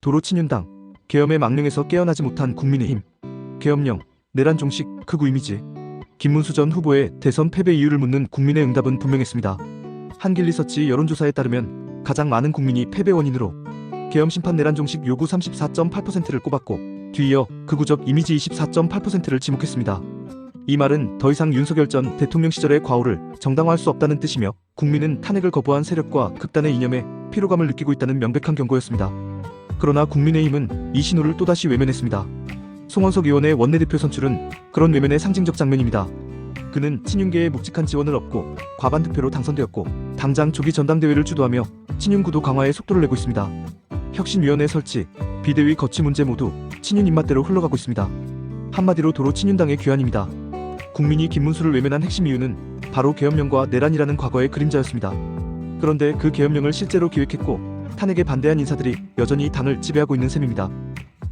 도로 친윤당, 계엄의 망령에서 깨어나지 못한 국민의힘, 계엄령, 내란 종식, 극우 이미지. 김문수 전 후보의 대선 패배 이유를 묻는 국민의 응답은 분명했습니다. 한길리서치 여론조사에 따르면 가장 많은 국민이 패배 원인으로 계엄 심판 내란 종식 요구 34.8%를 꼽았고, 뒤이어 극우적 이미지 24.8%를 지목했습니다. 이 말은 더 이상 윤석열 전 대통령 시절의 과오를 정당화할 수 없다는 뜻이며, 국민은 탄핵을 거부한 세력과 극단의 이념에 피로감을 느끼고 있다는 명백한 경고였습니다. 그러나 국민의힘은 이 신호를 또다시 외면했습니다. 송원석 의원의 원내대표 선출은 그런 외면의 상징적 장면입니다. 그는 친윤계의 묵직한 지원을 얻고 과반 득표로 당선되었고, 당장 조기 전당대회를 주도하며 친윤 구도 강화에 속도를 내고 있습니다. 혁신위원회 설치, 비대위 거취 문제 모두 친윤 입맛대로 흘러가고 있습니다. 한마디로 도로 친윤당의 귀환입니다. 국민이 김문수를 외면한 핵심 이유는 바로 계엄령과 내란이라는 과거의 그림자였습니다. 그런데 그 계엄령을 실제로 기획했고 탄핵에 반대한 인사들이 여전히 당을 지배하고 있는 셈입니다.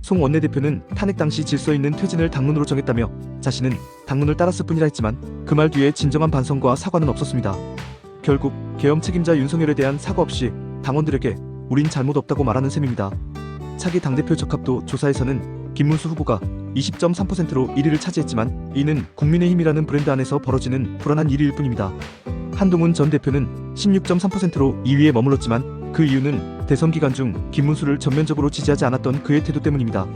송 원내대표는 탄핵 당시 질서 있는 퇴진을 당론으로 정했다며 자신은 당론을 따랐을 뿐이라 했지만, 그 말 뒤에 진정한 반성과 사과는 없었습니다. 결국 계엄 책임자 윤석열에 대한 사과 없이 당원들에게 우린 잘못 없다고 말하는 셈입니다. 차기 당대표 적합도 조사에서는 김문수 후보가 20.3%로 1위를 차지했지만, 이는 국민의힘이라는 브랜드 안에서 벌어지는 불안한 1위일 뿐입니다. 한동훈 전 대표는 16.3%로 2위에 머물렀지만, 그 이유는 대선 기간 중 김문수를 전면적으로 지지하지 않았던 그의 태도 때문입니다.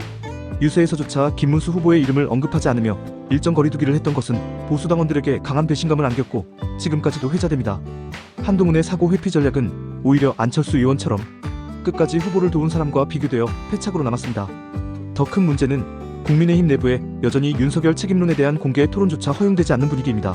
유세에서조차 김문수 후보의 이름을 언급하지 않으며 일정 거리 두기를 했던 것은 보수 당원들에게 강한 배신감을 안겼고 지금까지도 회자됩니다. 한동훈의 사고 회피 전략은 오히려 안철수 의원처럼 끝까지 후보를 도운 사람과 비교되어 패착으로 남았습니다. 더 큰 문제는 국민의힘 내부에 여전히 윤석열 책임론에 대한 공개 토론조차 허용되지 않는 분위기입니다.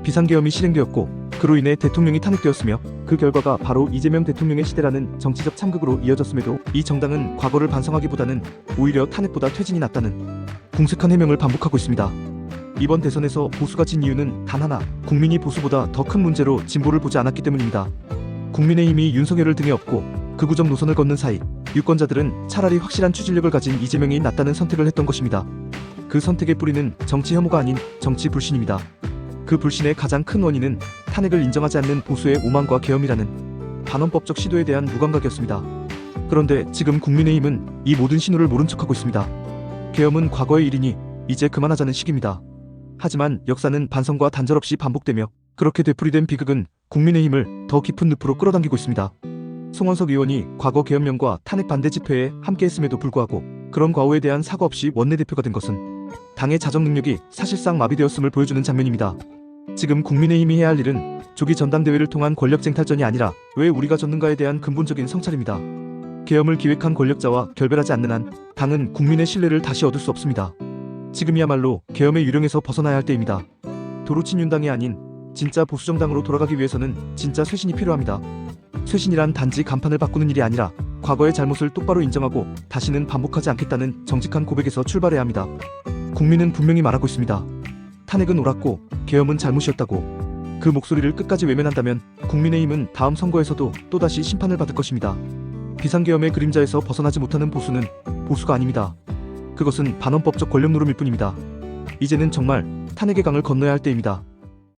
비상계엄이 실행되었고 그로 인해 대통령이 탄핵되었으며, 그 결과가 바로 이재명 대통령의 시대라는 정치적 참극으로 이어졌음에도 이 정당은 과거를 반성하기보다는 오히려 탄핵보다 퇴진이 낫다는 궁색한 해명을 반복하고 있습니다. 이번 대선에서 보수가 진 이유는 단 하나, 국민이 보수보다 더 큰 문제로 진보를 보지 않았기 때문입니다. 국민의힘이 윤석열을 등에 업고 극우적 노선을 걷는 사이 유권자들은 차라리 확실한 추진력을 가진 이재명이 낫다는 선택을 했던 것입니다. 그 선택의 뿌리는 정치 혐오가 아닌 정치 불신입니다. 그 불신의 가장 큰 원인은 탄핵을 인정하지 않는 보수의 오만과 계엄이라는 반헌법적 시도에 대한 무감각이었습니다. 그런데 지금 국민의힘은 이 모든 신호를 모른 척하고 있습니다. 계엄은 과거의 일이니 이제 그만하자는 식입니다. 하지만 역사는 반성과 단절 없이 반복되며, 그렇게 되풀이된 비극은 국민의힘을 더 깊은 늪으로 끌어당기고 있습니다. 송원석 의원이 과거 계엄령과 탄핵 반대 집회에 함께했음에도 불구하고 그런 과오에 대한 사과 없이 원내대표가 된 것은 당의 자정 능력이 사실상 마비되었음을 보여주는 장면입니다. 지금 국민의힘이 해야 할 일은 조기 전당대회를 통한 권력 쟁탈전이 아니라 왜 우리가 졌는가에 대한 근본적인 성찰입니다. 계엄을 기획한 권력자와 결별하지 않는 한 당은 국민의 신뢰를 다시 얻을 수 없습니다. 지금이야말로 계엄의 유령에서 벗어나야 할 때입니다. 도로 친윤당이 아닌 진짜 보수정당으로 돌아가기 위해서는 진짜 쇄신이 필요합니다. 쇄신이란 단지 간판을 바꾸는 일이 아니라 과거의 잘못을 똑바로 인정하고 다시는 반복하지 않겠다는 정직한 고백에서 출발해야 합니다. 국민은 분명히 말하고 있습니다. 탄핵은 옳았고 계엄은 잘못이었다고. 그 목소리를 끝까지 외면한다면 국민의힘은 다음 선거에서도 또다시 심판을 받을 것입니다. 비상계엄의 그림자에서 벗어나지 못하는 보수는 보수가 아닙니다. 그것은 반헌법적 권력 노름일 뿐입니다. 이제는 정말 탄핵의 강을 건너야 할 때입니다.